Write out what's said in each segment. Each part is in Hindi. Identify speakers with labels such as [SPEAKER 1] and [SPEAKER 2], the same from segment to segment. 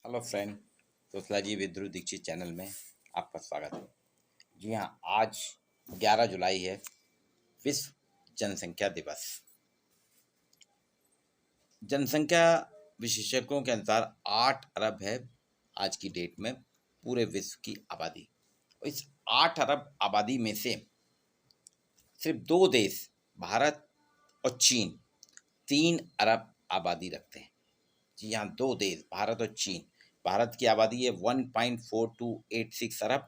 [SPEAKER 1] Hello friend, sociology with Dhruv Dikshit channel में आपका स्वागत है। जी हाँ, आज 11 जुलाई है, विश्व जनसंख्या दिवस। जनसंख्या विशेषज्ञों के अनुसार 8 अरब है आज की डेट में पूरे विश्व की आबादी। और इस 8 अरब आबादी में से सिर्फ 2 देश भारत और चीन 3 अरब आबादी रखते हैं। जी हाँ, 2 देश भारत और चीन। भारत की आबादी है 1.4286 अरब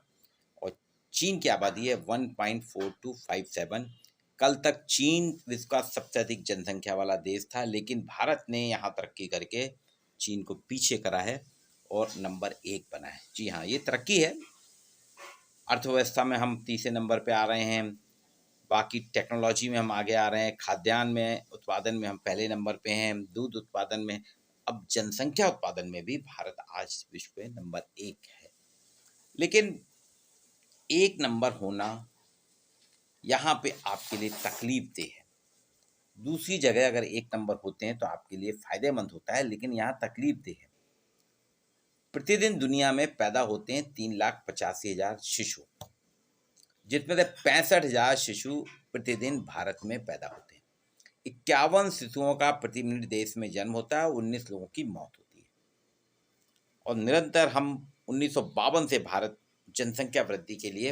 [SPEAKER 1] और चीन की आबादी है 1.4257। कल तक चीन विश्व का सबसे अधिक जनसंख्या वाला देश था, लेकिन भारत ने यहाँ तरक्की करके चीन को पीछे करा है और नंबर 1 बना है। जी हाँ, ये तरक्की है। अर्थव्यवस्था में हम तीसरे नंबर पे आ रहे हैं, बाकी टेक्नोलॉजी में हम आगे आ रहे हैं, खाद्यान्न में उत्पादन में हम पहले नंबर पे हैं, दूध उत्पादन में, अब जनसंख्या उत्पादन में भी भारत आज विश्व में नंबर 1 है। लेकिन 1 नंबर होना यहाँ पे आपके लिए तकलीफ देह है। दूसरी जगह अगर 1 नंबर होते हैं तो आपके लिए फायदेमंद होता है, लेकिन यहाँ तकलीफ देह है। प्रतिदिन दुनिया में पैदा होते हैं 3,85,000 शिशु, जिसमें से 65,000 शिशु प्रतिदिन भारत में पैदा होते हैं। 51 शिशुओं का प्रति मिनट देश में जन्म होता है, 19 लोगों की मौत होती है। और निरंतर हम 1952 से भारत जनसंख्या वृद्धि के लिए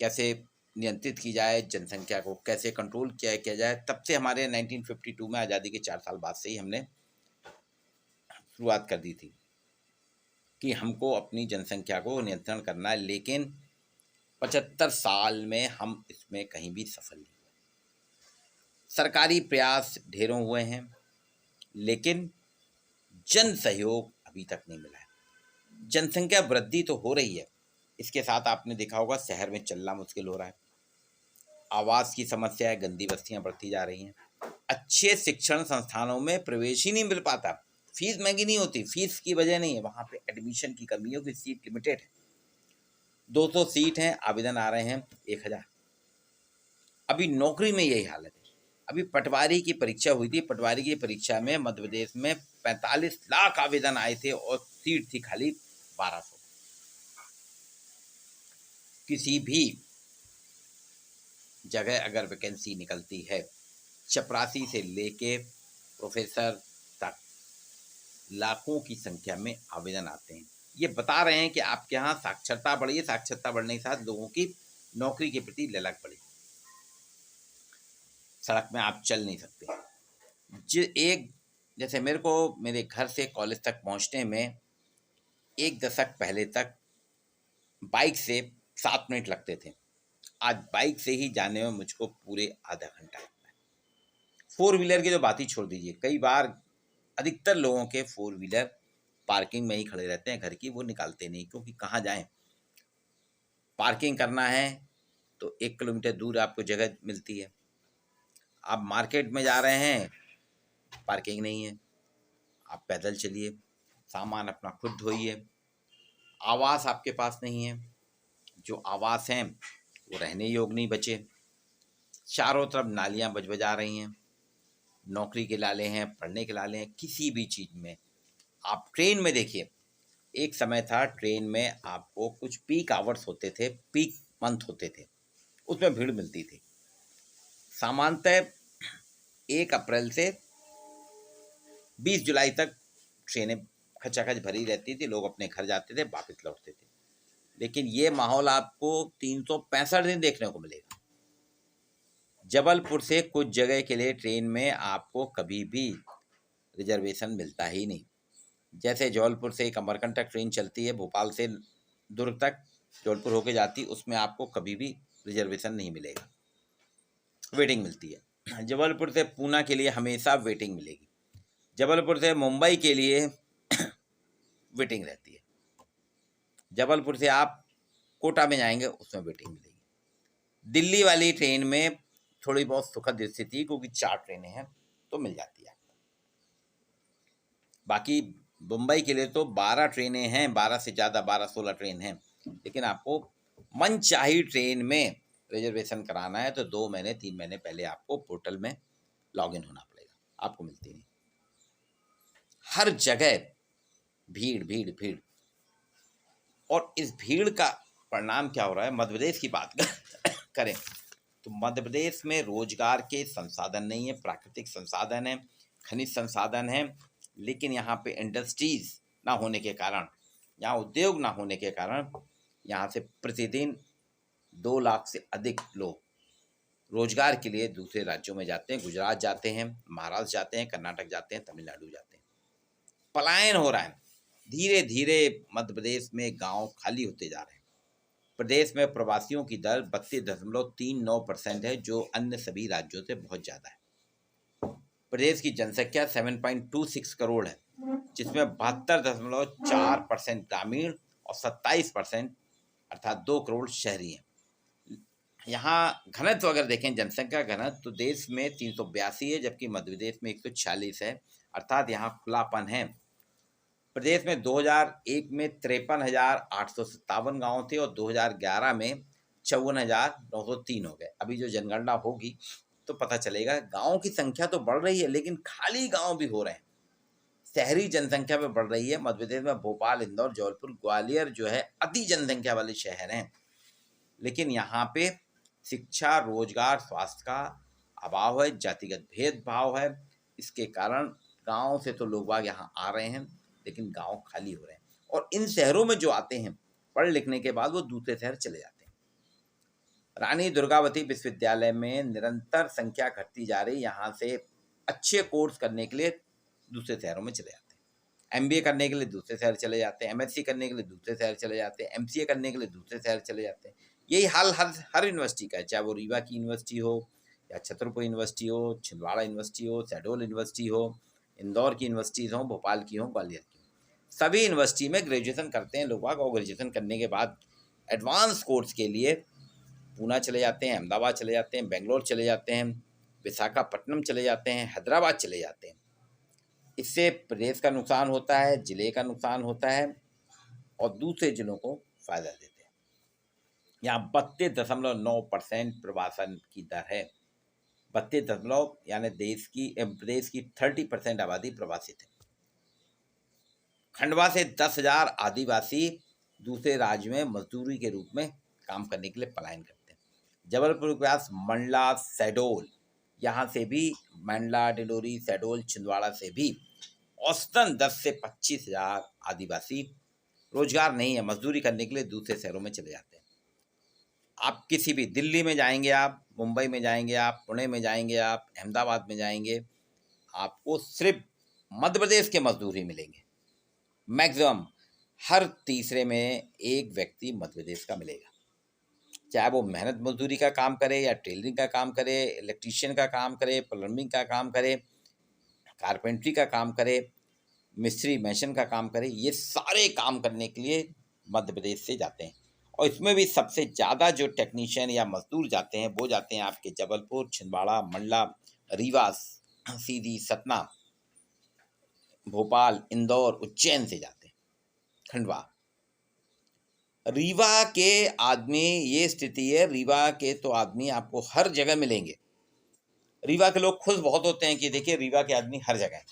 [SPEAKER 1] कैसे नियंत्रित की जाए, जनसंख्या को कैसे कंट्रोल किया जाए, तब से हमारे 1952 में आज़ादी के 4 साल बाद से ही हमने शुरुआत कर दी थी कि हमको अपनी जनसंख्या को नियंत्रण करना है। लेकिन 75 साल में हम इसमें कहीं भी सफल नहीं हुए। सरकारी प्रयास ढेरों हुए हैं, लेकिन जन सहयोग अभी तक नहीं मिला है। जनसंख्या वृद्धि तो हो रही है, इसके साथ आपने देखा होगा शहर में चलना मुश्किल हो रहा है, आवास की समस्या है, गंदी बस्तियां बढ़ती जा रही हैं, अच्छे शिक्षण संस्थानों में प्रवेश ही नहीं मिल पाता, फीस महंगी नहीं होती, फीस की वजह नहीं है, वहाँ पे एडमिशन की कमी है, क्योंकि सीट लिमिटेड है। 200 सीट हैं, आवेदन आ रहे हैं 1000। अभी नौकरी में यही हालत है। अभी पटवारी की परीक्षा हुई थी, पटवारी की परीक्षा में मध्य प्रदेश में 45 लाख आवेदन आए थे और सीट थी खाली 1200। किसी भी जगह अगर वैकेंसी निकलती है, चपरासी से लेके प्रोफेसर तक लाखों की संख्या में आवेदन आते हैं। ये बता रहे हैं कि आपके यहाँ साक्षरता बढ़ी है, साक्षरता बढ़ने के साथ लोगों की नौकरी के प्रति ललक बढ़ी। सड़क में आप चल नहीं सकते। जैसे मेरे को मेरे घर से कॉलेज तक पहुँचने में 1 दशक पहले तक बाइक से 7 मिनट लगते थे, आज बाइक से ही जाने में मुझको पूरे आधा घंटा लगता है। 4 व्हीलर की तो बात ही छोड़ दीजिए, कई बार अधिकतर लोगों के 4 व्हीलर पार्किंग में ही खड़े रहते हैं घर की, वो निकालते नहीं, क्योंकि कहाँ जाएं। पार्किंग करना है तो 1 किलोमीटर दूर आपको जगह मिलती है, आप मार्केट में जा रहे हैं, पार्किंग नहीं है, आप पैदल चलिए, सामान अपना खुद ढोइए। आवास आपके पास नहीं है, जो आवास हैं वो रहने योग्य नहीं बचे, चारों तरफ नालियां बजा रही हैं, नौकरी के लाले हैं, पढ़ने के लाले हैं, किसी भी चीज़ में। आप ट्रेन में देखिए, एक समय था ट्रेन में आपको कुछ पीक आवर्स होते थे, पीक मंथ होते थे, उसमें भीड़ मिलती थी। सामान्यतः 1 अप्रैल से 20 जुलाई तक ट्रेनें खचाखच भरी रहती थी, लोग अपने घर जाते थे, वापस लौटते थे। लेकिन ये माहौल आपको 365 दिन देखने को मिलेगा। जबलपुर से कुछ जगह के लिए ट्रेन में आपको कभी भी रिजर्वेशन मिलता ही नहीं। जैसे जबलपुर से एक अमरकंटक ट्रेन चलती है, भोपाल से दुर्ग तक जबलपुर होके जाती, उसमें आपको कभी भी रिजर्वेशन नहीं मिलेगा, वेटिंग मिलती है। जबलपुर से पूना के लिए हमेशा वेटिंग मिलेगी, जबलपुर से मुंबई के लिए वेटिंग रहती है, जबलपुर से आप कोटा में जाएंगे उसमें वेटिंग मिलेगी। दिल्ली वाली ट्रेन में थोड़ी बहुत सुखद स्थिति, क्योंकि 4 ट्रेनें हैं तो मिल जाती है। बाकी मुंबई के लिए तो 12 ट्रेनें हैं, 12 से ज़्यादा, 12-16 ट्रेन हैं, लेकिन आपको मनचाही ट्रेन में रिजर्वेशन कराना है तो 2 महीने 3 महीने पहले आपको पोर्टल में लॉगिन होना पड़ेगा, आपको मिलती नहीं। हर जगह भीड़ भीड़ भीड़। और इस भीड़ का परिणाम क्या हो रहा है? मध्य प्रदेश की बात करें तो मध्य प्रदेश में रोजगार के संसाधन नहीं है, प्राकृतिक संसाधन है, खनिज संसाधन है, लेकिन यहाँ पे इंडस्ट्रीज ना होने के कारण, यहाँ उद्योग ना होने के कारण यहाँ से प्रतिदिन 2 लाख से अधिक लोग रोजगार के लिए दूसरे राज्यों में जाते हैं। गुजरात जाते हैं, महाराष्ट्र जाते हैं, कर्नाटक जाते हैं, तमिलनाडु जाते हैं। पलायन हो रहा है। धीरे धीरे मध्य प्रदेश में गांव खाली होते जा रहे हैं। प्रदेश में प्रवासियों की दर 32.39% है, जो अन्य सभी राज्यों से बहुत ज़्यादा है। प्रदेश की जनसंख्या 7.26 करोड़ है, जिसमें 72.4% ग्रामीण और 27% अर्थात 2 करोड़ शहरी हैं। यहाँ घनत्व अगर देखें, जनसंख्या घनत्व, तो देश में 382 है, जबकि मध्य प्रदेश में 146 है, अर्थात यहाँ खुलापन है। प्रदेश में 2001 में 53,857 गाँव थे और 2011 में 54,903 हो गए। अभी जो जनगणना होगी तो पता चलेगा। गाँव की संख्या तो बढ़ रही है, लेकिन खाली गाँव भी हो रहे हैं। शहरी जनसंख्या में बढ़ रही है। मध्य प्रदेश में भोपाल, इंदौर, जबलपुर, ग्वालियर जो है अति जनसंख्या वाले शहर हैं, लेकिन यहाँ पे शिक्षा, रोजगार, स्वास्थ्य का अभाव है, जातिगत भेदभाव है। इसके कारण गांव से तो लोग बाग यहाँ आ रहे हैं, लेकिन गांव खाली हो रहे हैं। और इन शहरों में जो आते हैं पढ़ लिखने के बाद, वो दूसरे शहर चले जाते हैं। रानी दुर्गावती विश्वविद्यालय में निरंतर संख्या घटती जा रही। यहाँ से अच्छे कोर्स करने के लिए दूसरे शहरों में चले जाते हैं। MBA करने के लिए दूसरे शहर चले जाते हैं, MSc करने के लिए दूसरे शहर चले जाते हैं, MCA करने के लिए दूसरे शहर चले जाते हैं। यही हाल हर यूनिवर्सिटी का है, चाहे वो रीवा की यूनिवर्सिटी हो, या छतरपुर यूनिवर्सिटी हो, छिंदवाड़ा यूनिवर्सिटी हो, शहडोल यूनिवर्सिटी हो, इंदौर की यूनिवर्सिटीज़ हो, भोपाल की हो, ग्वालियर की हो। सभी यूनिवर्सिटी में ग्रेजुएशन करते हैं लोग, और ग्रेजुएशन करने के बाद एडवांस कोर्स के लिए पूना चले जाते हैं, अहमदाबाद चले जाते हैं, बेंगलोर चले जाते हैं, विशाखापट्टनम चले जाते हैं, हैदराबाद चले जाते हैं। इससे प्रदेश का नुकसान होता है, जिले का नुकसान होता है, और दूसरे जिलों को फायदा देते हैं। यहाँ 32.9% प्रवासन की दर है। 32 यानी प्रदेश की 30% आबादी प्रवासित है। खंडवा से 10,000 आदिवासी दूसरे राज्य में मजदूरी के रूप में काम करने के लिए पलायन करते हैं। जबलपुर के पास मंडला, शहडोल, यहाँ से भी मंडला, डिंडोरी, शहडोल, छिंदवाड़ा से भी औसतन 10 से 25,000 आदिवासी रोजगार नहीं है, मजदूरी करने के लिए दूसरे शहरों में चले जाते हैं। आप किसी भी दिल्ली में जाएंगे, आप मुंबई में जाएंगे, आप पुणे में जाएंगे, आप अहमदाबाद में जाएंगे, आपको सिर्फ मध्य प्रदेश के मजदूर ही मिलेंगे। मैक्सिमम हर तीसरे में एक व्यक्ति मध्य प्रदेश का मिलेगा, चाहे वो मेहनत मजदूरी का काम करे, या टेलरिंग का काम करे, इलेक्ट्रीशियन का काम करे, प्लम्बिंग का काम करे, कारपेंट्री का काम करे, मिस्त्री मैशन का काम करे। ये सारे काम करने के लिए मध्य प्रदेश से जाते हैं। और इसमें भी सबसे ज़्यादा जो टेक्नीशियन या मजदूर जाते हैं, वो जाते हैं आपके जबलपुर, छिंदवाड़ा, मंडला, रीवा, सीधी, सतना, भोपाल, इंदौर, उज्जैन से जाते हैं। खंडवा, रीवा के आदमी, ये स्थिति है, रीवा के तो आदमी आपको हर जगह मिलेंगे। रीवा के लोग खुश बहुत होते हैं कि देखिए रीवा के आदमी हर जगह है।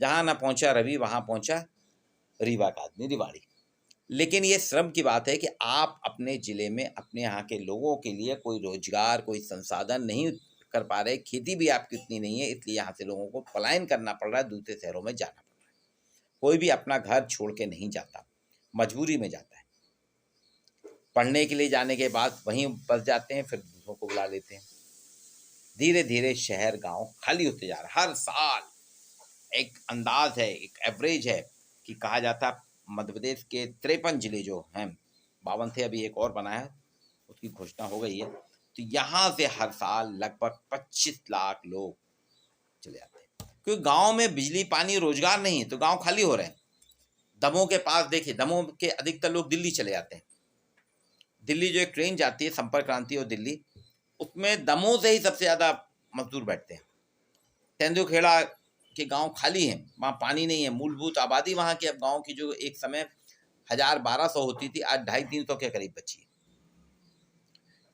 [SPEAKER 1] जहाँ ना पहुँचा रवि, वहाँ पहुँचा रीवा का आदमी, रिवाड़ी। लेकिन ये श्रम की बात है कि आप अपने ज़िले में अपने यहाँ के लोगों के लिए कोई रोजगार, कोई संसाधन नहीं कर पा रहे। खेती भी आपकी उतनी नहीं है, इसलिए यहाँ से लोगों को पलायन करना पड़ रहा है, दूसरे शहरों में जाना पड़ रहा है। कोई भी अपना घर छोड़ के नहीं जाता, मजबूरी में जाता है। पढ़ने के लिए जाने के बाद वहीं बस जाते हैं, फिर दूसरों को बुला लेते हैं। धीरे धीरे शहर गांव खाली होते जा रहा है। हर साल एक अंदाज है, एक एवरेज है कि कहा जाता है मध्य प्रदेश के 53 जिले जो हैं, 52 थे, अभी एक और बना है, उसकी घोषणा हो गई है, तो यहाँ से हर साल लगभग 25 लाख लोग चले जाते हैं। क्योंकि गांव में बिजली, पानी, रोजगार नहीं है, तो गांव खाली हो रहे हैं। दमोह के पास देखिए, दमोह के अधिकतर लोग दिल्ली चले जाते हैं। दिल्ली जो एक ट्रेन जाती है, संपर्क क्रांति और दिल्ली, उसमें दमोह से ही सबसे ज़्यादा मजदूर बैठते हैं। तेंदुखेड़ा के गांव खाली हैं, वहाँ पानी नहीं है। मूलभूत आबादी वहाँ की, अब गांव की जो एक समय 1,000-1,200 होती थी, आज 250-300 के करीब बची है।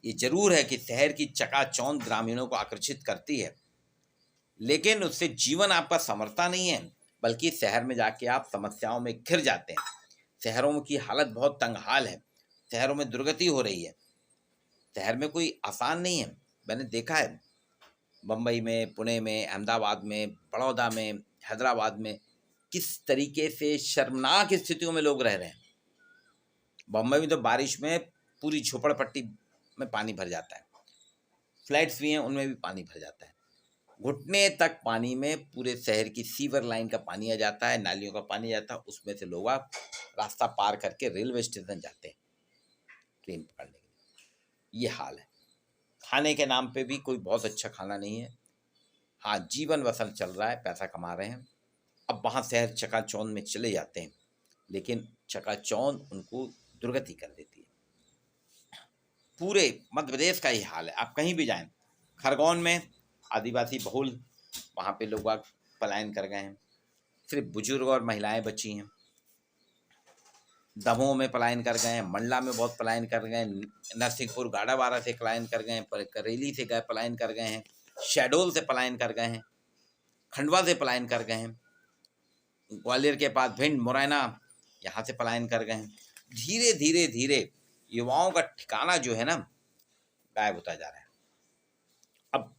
[SPEAKER 1] ये जरूर है कि शहर की चकाचौंध ग्रामीणों को आकर्षित करती है, लेकिन उससे जीवन आपका संवरता नहीं है। बल्कि शहर में जाके आप समस्याओं में घिर जाते हैं। शहरों की हालत बहुत तंगहाल है, शहरों में दुर्गति हो रही है। शहर में कोई आसान नहीं है, मैंने देखा है बम्बई में, पुणे में, अहमदाबाद में, बड़ौदा में, हैदराबाद में किस तरीके से शर्मनाक स्थितियों में लोग रह रहे हैं। बम्बई में तो बारिश में पूरी झोपड़पट्टी में पानी भर जाता है, फ्लैट्स भी हैं उनमें भी पानी भर जाता है, घुटने तक पानी में पूरे शहर की सीवर लाइन का पानी आ जाता है, नालियों का पानी आ जाता है, उसमें से लोग आप रास्ता पार करके रेलवे स्टेशन जाते हैं ट्रेन पकड़ने के लिए। ये हाल है। खाने के नाम पे भी कोई बहुत अच्छा खाना नहीं है। हाँ, जीवन बसर चल रहा है, पैसा कमा रहे हैं। अब वहाँ शहर चकाचौंध में चले जाते हैं, लेकिन चकाचौंध उनको दुर्गति कर देती है। पूरे मध्य प्रदेश का ही हाल है, आप कहीं भी जाएं। खरगोन में आदिवासी बहुल, वहाँ पे लोग पलायन कर गए हैं, सिर्फ बुजुर्ग और महिलाएं बची हैं। दमोह में पलायन कर गए हैं, मंडला में बहुत पलायन कर गए हैं, नरसिंहपुर गाड़ावारा से पलायन कर गए हैं, करेली से गए पलायन कर गए हैं, शहडोल से पलायन कर गए हैं, खंडवा से पलायन कर गए हैं, ग्वालियर के पास भिंड मुरैना यहाँ से पलायन कर गए हैं। धीरे धीरे धीरे युवाओं का ठिकाना जो है ना गायब होता जा रहा है। अब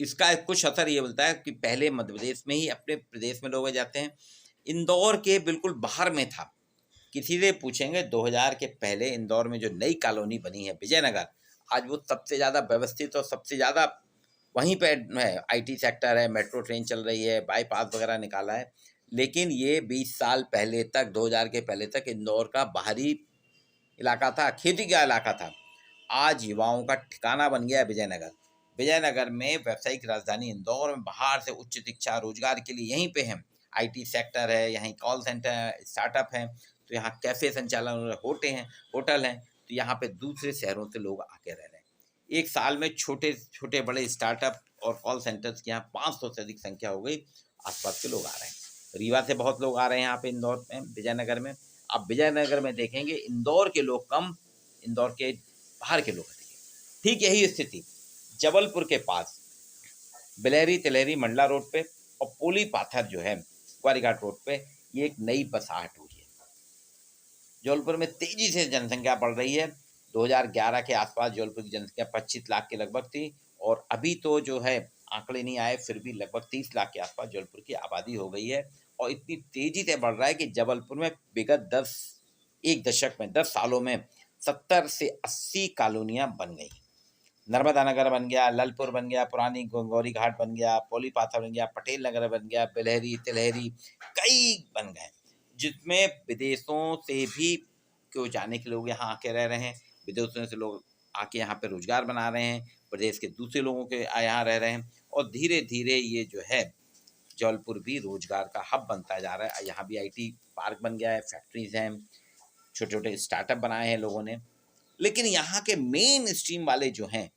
[SPEAKER 1] इसका कुछ असर ये बोलता है कि पहले मध्य प्रदेश में ही अपने प्रदेश में लोग जाते हैं। इंदौर के बिल्कुल बाहर में था, किसी से पूछेंगे 2000 के पहले इंदौर में जो नई कॉलोनी बनी है विजयनगर, आज वो सबसे ज़्यादा व्यवस्थित और सबसे ज़्यादा वहीं पे है, आईटी सेक्टर है, मेट्रो ट्रेन चल रही है, बाईपास वगैरह निकाला है। लेकिन ये 20 साल पहले तक, 2000 के पहले तक इंदौर का बाहरी इलाका था, खेती का इलाका था। आज युवाओं का ठिकाना बन गया है विजयनगर। विजयनगर में व्यावसायिक राजधानी इंदौर में बाहर से उच्च शिक्षा रोजगार के लिए यहीं पे है, आईटी सेक्टर है, यहीं कॉल सेंटर है, स्टार्टअप है, तो यहाँ कैफे संचालन होटल हैं, तो यहाँ पे दूसरे शहरों से लोग आके रह रहे हैं। एक साल में छोटे छोटे बड़े स्टार्टअप और कॉल सेंटर्स की यहाँ 500 से अधिक संख्या हो गई, आसपास के लोग आ रहे हैं। रीवा से बहुत लोग आ रहे हैं यहाँ पे इंदौर में, विजयनगर में। आप विजयनगर में देखेंगे इंदौर के लोग कम, इंदौर के बाहर के लोग अधिक। ठीक यही स्थिति जबलपुर के पास बिलहरी तिलहरी मंडला रोड पे और पोली पाथर जो है कुआरीघाट रोड पे, ये एक नई बसाहट हुई है। जबलपुर में तेजी से जनसंख्या बढ़ रही है। 2011 के आसपास जबलपुर की जनसंख्या 25 लाख के लगभग थी, और अभी तो जो है आंकड़े नहीं आए, फिर भी लगभग 30 लाख के आसपास जबलपुर की आबादी हो गई है। और इतनी तेजी से बढ़ रहा है कि जबलपुर में विगत 10 सालों में 70 से 80 कॉलोनियां बन गई। नर्मदा नगर बन गया, ललपुर बन गया, पुरानी गंगौरी घाट बन गया, पोली पाथर बन गया, पटेल नगर बन गया, बिलहरी तिलहरी कई बन गए, जिसमें विदेशों से भी क्यों जाने के लोग यहाँ आके रह रहे हैं, विदेशों से लोग आके यहाँ पे रोजगार बना रहे हैं, प्रदेश के दूसरे लोगों के यहाँ रह रहे हैं, और धीरे धीरे ये जो है जबलपुर भी रोजगार का हब बनता जा रहा है। यहाँ भी आईटी पार्क बन गया है, फैक्ट्रीज हैं, छोटे छोटे स्टार्टअप बनाए हैं लोगों ने। लेकिन यहाँ के मेन स्ट्रीम वाले जो हैं,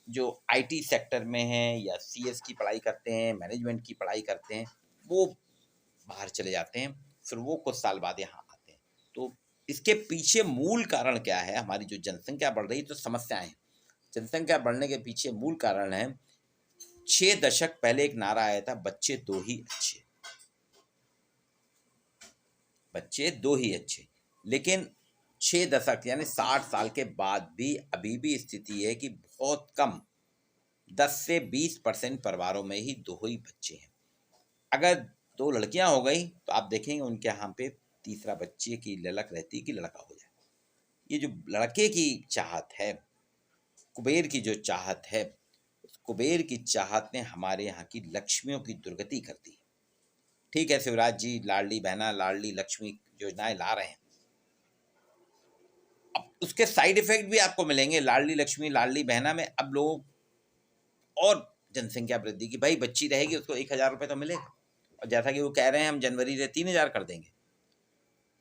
[SPEAKER 1] जो आईटी सेक्टर में हैं या सीएस की पढ़ाई करते हैं, मैनेजमेंट की पढ़ाई करते हैं, वो बाहर चले जाते हैं, फिर वो कुछ साल बाद यहाँ आते हैं। तो इसके पीछे मूल कारण क्या है? हमारी जो जनसंख्या बढ़ रही है, तो समस्याएं हैं। जनसंख्या बढ़ने के पीछे मूल कारण है, 6 दशक पहले एक नारा आया था, बच्चे दो ही अच्छे, बच्चे दो ही अच्छे। लेकिन 6 दशक यानी 60 साल के बाद भी अभी भी स्थिति है कि बहुत कम 10 से 20% परिवारों में ही दो ही बच्चे हैं। अगर 2 लड़कियां हो गई तो आप देखेंगे उनके यहाँ पे तीसरा बच्चे की ललक रहती है कि लड़का हो जाए। ये जो लड़के की चाहत है, कुबेर की जो चाहत है, उस कुबेर की चाहत ने हमारे यहाँ की लक्ष्मियों की दुर्गति कर दी। ठीक है, शिवराज जी लाडली बहना, लाडली लक्ष्मी योजनाएं ला रहे हैं, अब उसके साइड इफेक्ट भी आपको मिलेंगे। लाडली लक्ष्मी लाडली बहना में अब लोग और जनसंख्या वृद्धि की, भाई बच्ची रहेगी उसको 1000 रुपये तो मिलेगा, और जैसा कि वो कह रहे हैं हम जनवरी से 3000 कर देंगे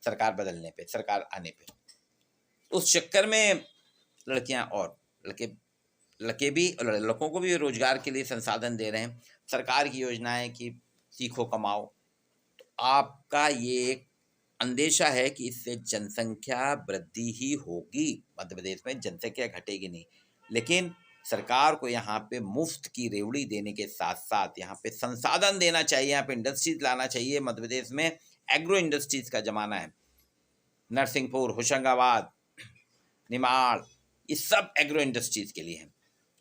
[SPEAKER 1] सरकार बदलने पे, सरकार आने पे। उस चक्कर में लड़कियां और लड़के भी, लड़कों को भी रोजगार के लिए संसाधन दे रहे हैं। सरकार की योजनाएं कि सीखो कमाओ, तो आपका ये एक अंदेशा है कि इससे जनसंख्या वृद्धि ही होगी, मध्य प्रदेश में जनसंख्या घटेगी नहीं। लेकिन सरकार को यहाँ पे मुफ्त की रेवड़ी देने के साथ साथ यहाँ पे संसाधन देना चाहिए, यहाँ पे इंडस्ट्रीज लाना चाहिए। मध्य प्रदेश में एग्रो इंडस्ट्रीज का जमाना है। नरसिंहपुर, होशंगाबाद, निमाड़, ये सब एग्रो इंडस्ट्रीज के लिए हैं।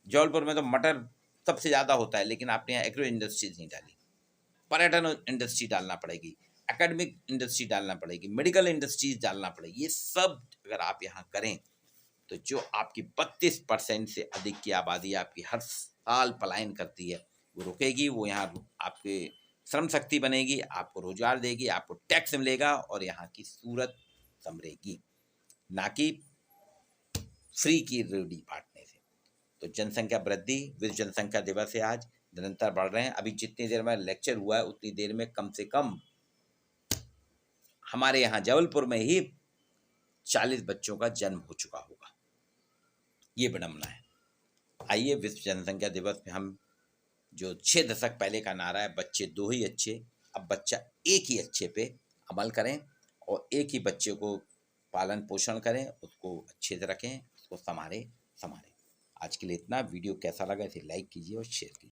[SPEAKER 1] जबलपुर में तो मटर सबसे ज़्यादा होता है, लेकिन आपने यहाँ एग्रो इंडस्ट्रीज नहीं डाली। पर्यटन इंडस्ट्री डालना पड़ेगी, एकेडमिक इंडस्ट्री डालना पड़ेगी, मेडिकल इंडस्ट्रीज डालना पड़ेगी। ये सब अगर आप यहाँ करें तो जो आपकी 32% से अधिक की आबादी आपकी हर साल पलायन करती है वो रुकेगी। वो यहाँ आपके श्रम शक्ति बनेगी, आपको रोजगार देगी, आपको टैक्स मिलेगा और यहाँ की सूरत संभरेगी, ना कि फ्री की रेवड़ी बांटने से। तो जनसंख्या वृद्धि, विश्व जनसंख्या दिवस है आज, निरंतर बढ़ रहे हैं। अभी जितनी देर में लेक्चर हुआ है उतनी देर में कम से कम हमारे यहाँ जबलपुर में ही 40 बच्चों का जन्म हो चुका होगा। ये विडंबना है। आइए विश्व जनसंख्या दिवस में हम जो 6 दशक पहले का नारा है, बच्चे दो ही अच्छे, अब बच्चा एक ही अच्छे पे अमल करें और एक ही बच्चे को पालन पोषण करें, उसको अच्छे से रखें, उसको संभालें। आज के लिए इतना। वीडियो कैसा लगा इसे लाइक कीजिए और शेयर कीजिए।